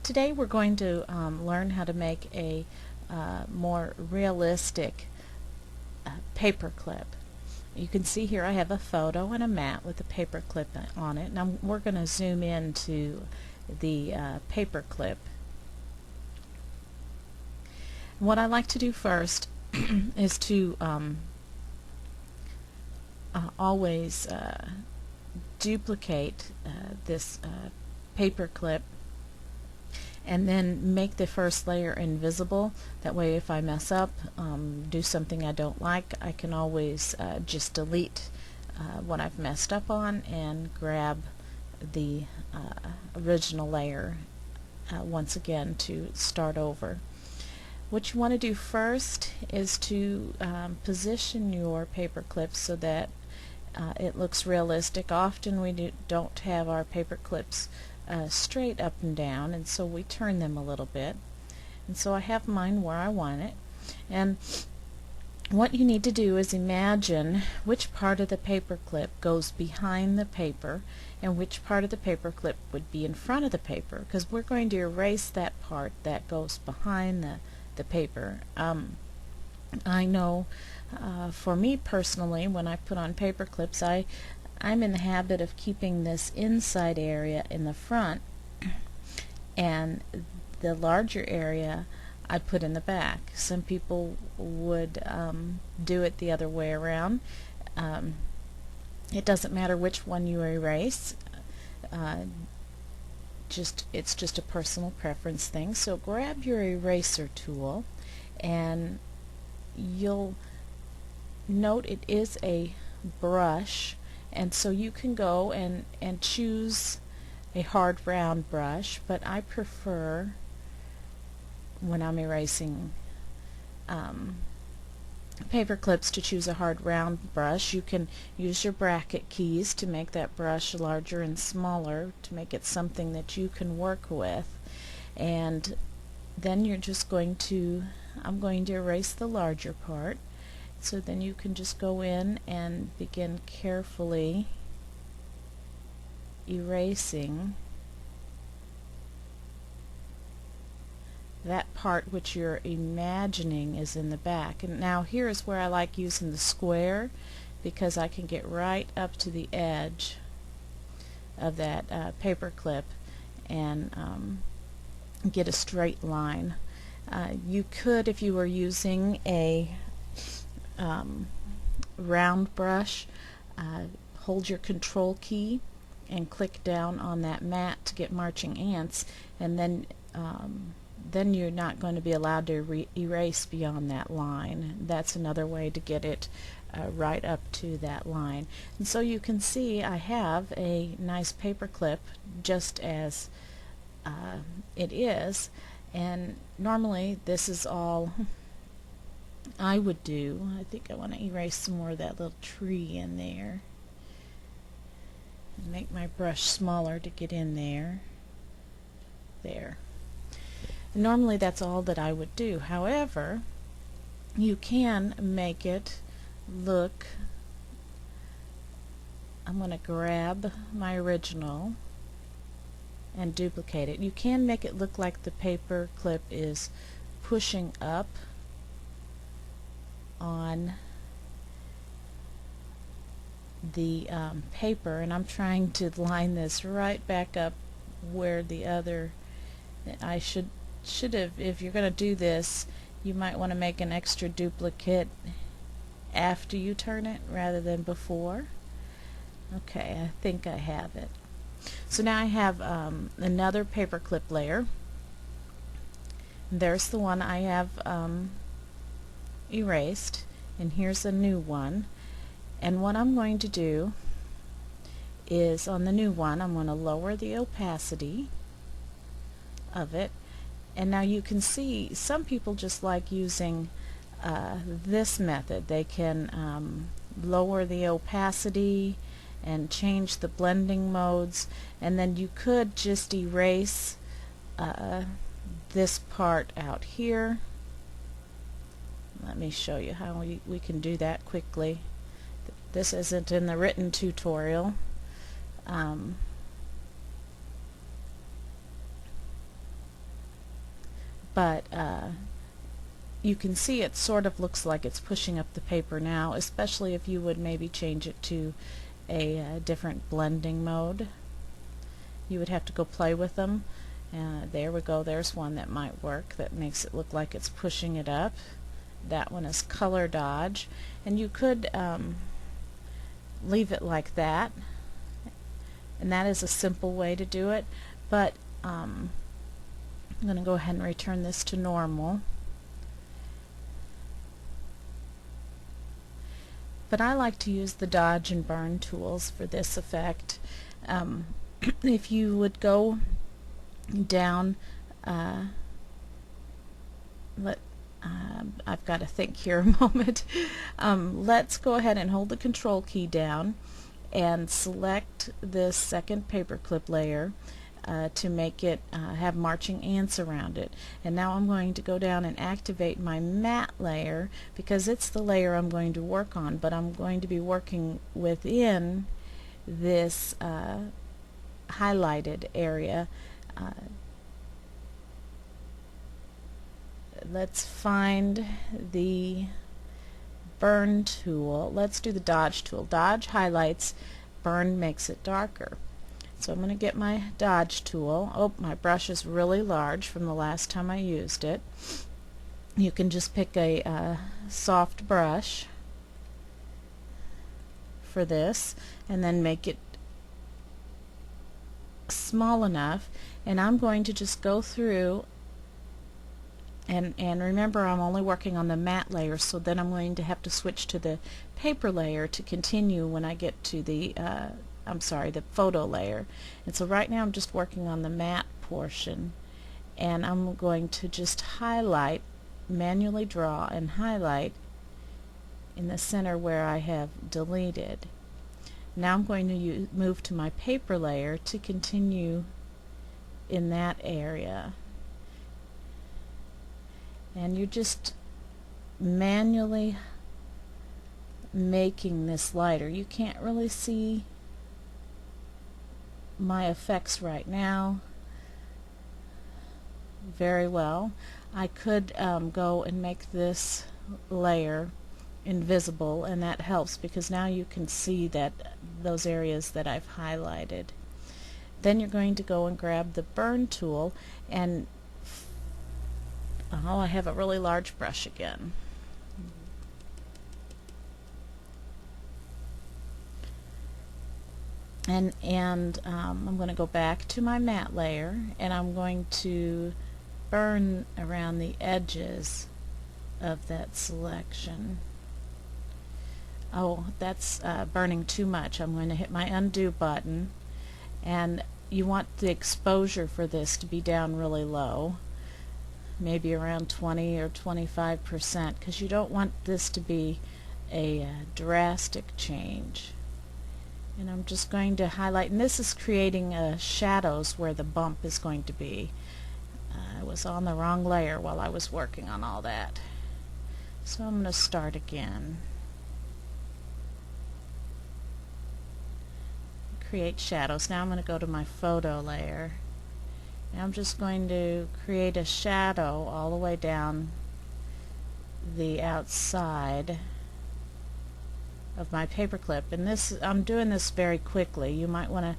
Today we're going to learn how to make a more realistic paperclip. You can see here I have a photo and a mat with a paperclip on it. Now we're going to zoom into the paperclip. What I like to do first is to always duplicate this paperclip and then make the first layer invisible. That way if I mess up, do something I don't like, I can always just delete what I've messed up on and grab the original layer once again to start over. What you want to do first is to position your paper clips so that it looks realistic. Often we don't have our paper clips straight up and down, and so we turn them a little bit. And so I have mine where I want it. And what you need to do is imagine which part of the paper clip goes behind the paper and which part of the paper clip would be in front of the paper, because we're going to erase that part that goes behind the paper. I know for me personally, when I put on paper clips, I'm in the habit of keeping this inside area in the front, and the larger area I put in the back. Some people would do it the other way around. It doesn't matter which one you erase. It's just a personal preference thing. So grab your eraser tool, and you'll note it is a brush, and so you can go and choose a hard round brush, but I prefer, when I'm erasing paper clips, to choose a hard round brush. You can use your bracket keys to make that brush larger and smaller to make it something that you can work with. And then you're just going to, I'm going to erase the larger part. So then you can just go in and begin carefully erasing that part which you're imagining is in the back. And now here is where I like using the square, because I can get right up to the edge of that paper clip and get a straight line. You could, if you were using a round brush, hold your control key and click down on that mat to get marching ants, and then you're not going to be allowed to erase beyond that line. That's another way to get it right up to that line. And so you can see I have a nice paper clip just as it is, and normally this is all I would do. I think I want to erase some more of that little tree in there and make my brush smaller to get in there. There. And normally that's all that I would do. However, you can make it look, I'm going to grab my original and duplicate it. You can make it look like the paper clip is pushing up on the paper, and I'm trying to line this right back up where the other, I should have, if you're going to do this, you might want to make an extra duplicate after you turn it rather than before. Okay, I think I have it. So now I have another paper clip layer. There's the one I have erased, and here's a new one. And what I'm going to do is, on the new one, I'm going to lower the opacity of it. And now you can see some people just like using this method. They can lower the opacity and change the blending modes, and then you could just erase this part out here. Let me show you how we can do that quickly. This isn't in the written tutorial. but you can see it sort of looks like it's pushing up the paper now, especially if you would maybe change it to a different blending mode. You would have to go play with them. There we go, there's one that might work, that makes it look like it's pushing it up. That one is color dodge, and you could leave it like that, and that is a simple way to do it, but I'm going to go ahead and return this to normal. But I like to use the dodge and burn tools for this effect. If you would go down, I've got to think here a moment. Let's go ahead and hold the control key down and select this second paperclip layer to make it have marching ants around it. And now I'm going to go down and activate my matte layer, because it's the layer I'm going to work on, but I'm going to be working within this highlighted area. Let's find the burn tool. Let's do the dodge tool. Dodge highlights, burn makes it darker. So I'm going to get my dodge tool. Oh, my brush is really large from the last time I used it. You can just pick a soft brush for this and then make it small enough, and I'm going to just go through and remember, I'm only working on the matte layer, so then I'm going to have to switch to the paper layer to continue when I get to the the photo layer. And so right now I'm just working on the matte portion, and I'm going to just highlight, manually draw and highlight in the center where I have deleted. Now I'm going to move to my paper layer to continue in that area. And you're just manually making this lighter. You can't really see my effects right now very well. I could go and make this layer invisible, and that helps because now you can see that those areas that I've highlighted. Then you're going to go and grab the burn tool, and I have a really large brush again. And I'm going to go back to my matte layer, and I'm going to burn around the edges of that selection. Oh, that's burning too much. I'm going to hit my undo button, and you want the exposure for this to be down really low, maybe around 20 or 25%, because you don't want this to be a drastic change. And I'm just going to highlight, and this is creating shadows where the bump is going to be. I was on the wrong layer while I was working on all that. So I'm going to start again. Create shadows. Now I'm going to go to my photo layer. And I'm just going to create a shadow all the way down the outside of my paperclip. And this, I'm doing this very quickly. You might want to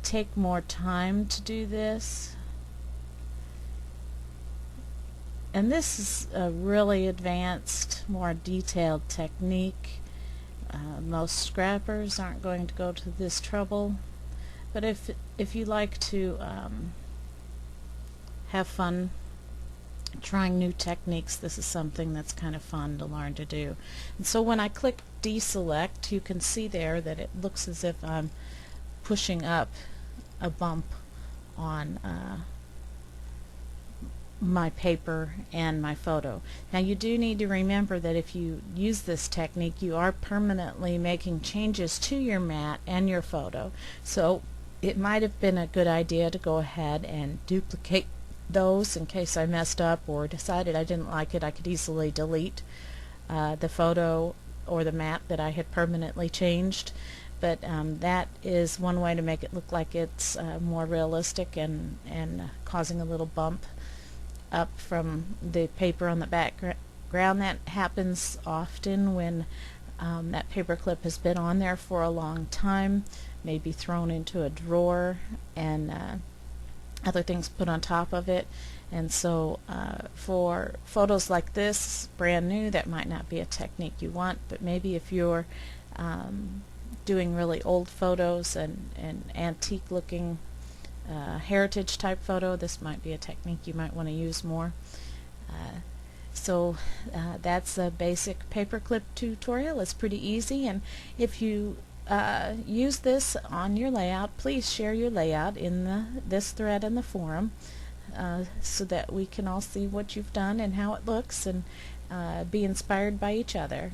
take more time to do this. And this is a really advanced, more detailed technique. Most scrappers aren't going to go to this trouble, but if you like to have fun trying new techniques, this is something that's kind of fun to learn to do. And so when I click deselect, you can see there that it looks as if I'm pushing up a bump on my paper and my photo. Now you do need to remember that if you use this technique, you are permanently making changes to your matte and your photo. So it might have been a good idea to go ahead and duplicate those in case I messed up or decided I didn't like it. I could easily delete the photo or the matte that I had permanently changed. But that is one way to make it look like it's more realistic and causing a little bump up from the paper on the background. That happens often when that paperclip has been on there for a long time, maybe thrown into a drawer and other things put on top of it. And so for photos like this, brand new, that might not be a technique you want, but maybe if you're doing really old photos and antique looking heritage type photo, this might be a technique you might want to use more. So that's a basic paperclip tutorial. It's pretty easy, and if you use this on your layout, please share your layout in this thread in the forum so that we can all see what you've done and how it looks, and be inspired by each other.